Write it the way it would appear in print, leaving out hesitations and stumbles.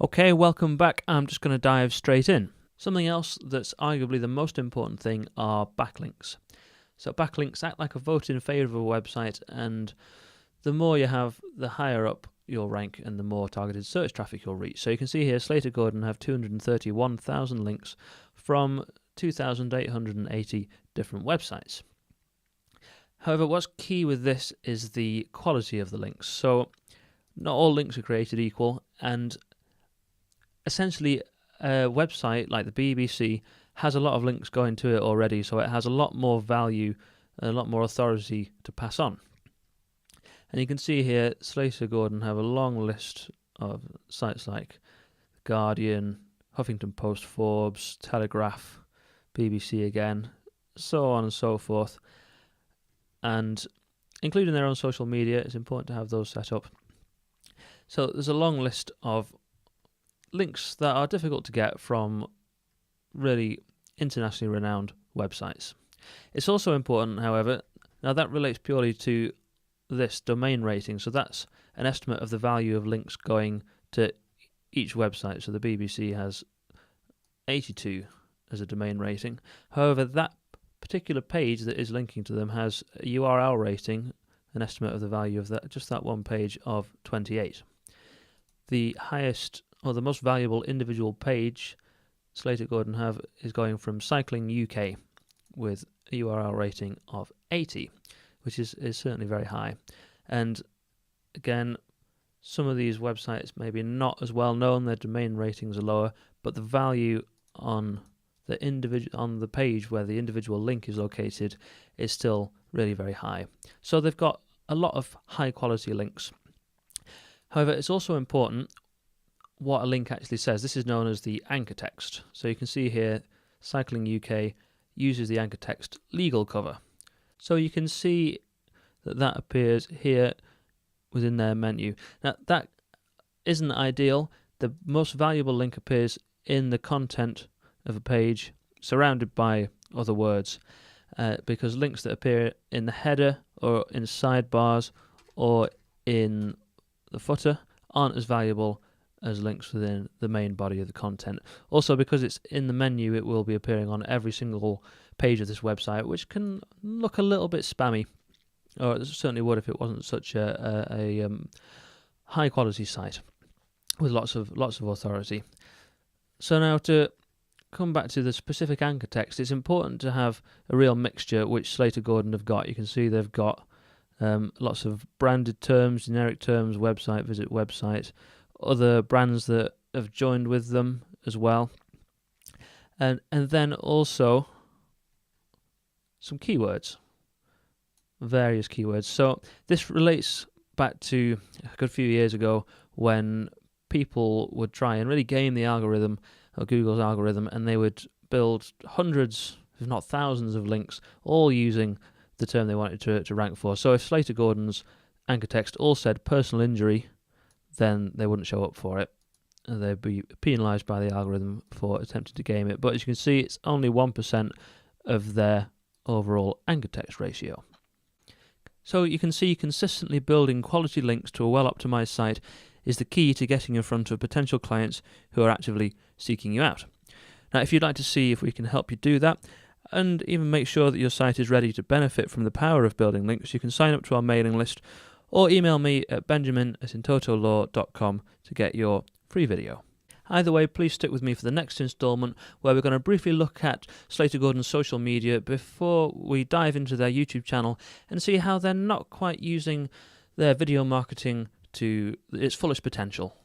Okay, welcome back. I'm just going to dive straight in. Something else that's arguably the most important thing are backlinks. So backlinks act like a vote in favour of a website, and the more you have, the higher up you'll rank and the more targeted search traffic you'll reach. So you can see here Slater Gordon have 231,000 links from 2,880 different websites. However, what's key with this is the quality of the links. So not all links are created equal, and essentially a website like the BBC has a lot of links going to it already, so it has a lot more value and a lot more authority to pass on. And you can see here Slater Gordon have a long list of sites like The Guardian, Huffington Post, Forbes, Telegraph, BBC again, so on and so forth. And including their own social media, it's important to have those set up. So there's a long list of links that are difficult to get from really internationally renowned websites. It's also important, however, now that relates purely to this domain rating, so that's an estimate of the value of links going to each website. So the BBC has 82 as a domain rating. However, that particular page that is linking to them has a URL rating, an estimate of the value of that, just that one page, of 28. The highest or the most valuable individual page Slater Gordon have is going from Cycling UK with a URL rating of 80, which is certainly very high. And again, some of these websites maybe not as well known, their domain ratings are lower, but the value on the page where the individual link is located is still really very high. So they've got a lot of high quality links. However, it's also important what a link actually says. This is known as the anchor text. So you can see here Cycling UK uses the anchor text legal cover. So you can see that appears here within their menu. Now that isn't ideal. The most valuable link appears in the content of a page surrounded by other words, because links that appear in the header or in sidebars or in the footer aren't as valuable as links within the main body of the content. Also, because it's in the menu, it will be appearing on every single page of this website, which can look a little bit spammy, or it certainly would if it wasn't such a high quality site with lots of authority. So now to come back to the specific anchor text, it's important to have a real mixture, which Slater Gordon have got. You can see they've got lots of branded terms, generic terms, website, visit website, other brands that have joined with them as well, and then also some keywords, various keywords. So this relates back to a good few years ago when people would try and really game the algorithm, or Google's algorithm, and they would build hundreds, if not thousands, of links, all using the term they wanted to rank for. So if Slater Gordon's anchor text all said personal injury, then they wouldn't show up for it. They'd be penalised by the algorithm for attempting to game it. But as you can see, it's only 1% of their overall anchor text ratio. So you can see consistently building quality links to a well-optimised site is the key to getting in front of potential clients who are actively seeking you out. Now, if you'd like to see if we can help you do that, and even make sure that your site is ready to benefit from the power of building links, you can sign up to our mailing list or email me at benjamin@intotolaw.com to get your free video. Either way, please stick with me for the next instalment, where we're going to briefly look at Slater Gordon's social media before we dive into their YouTube channel and see how they're not quite using their video marketing to its fullest potential.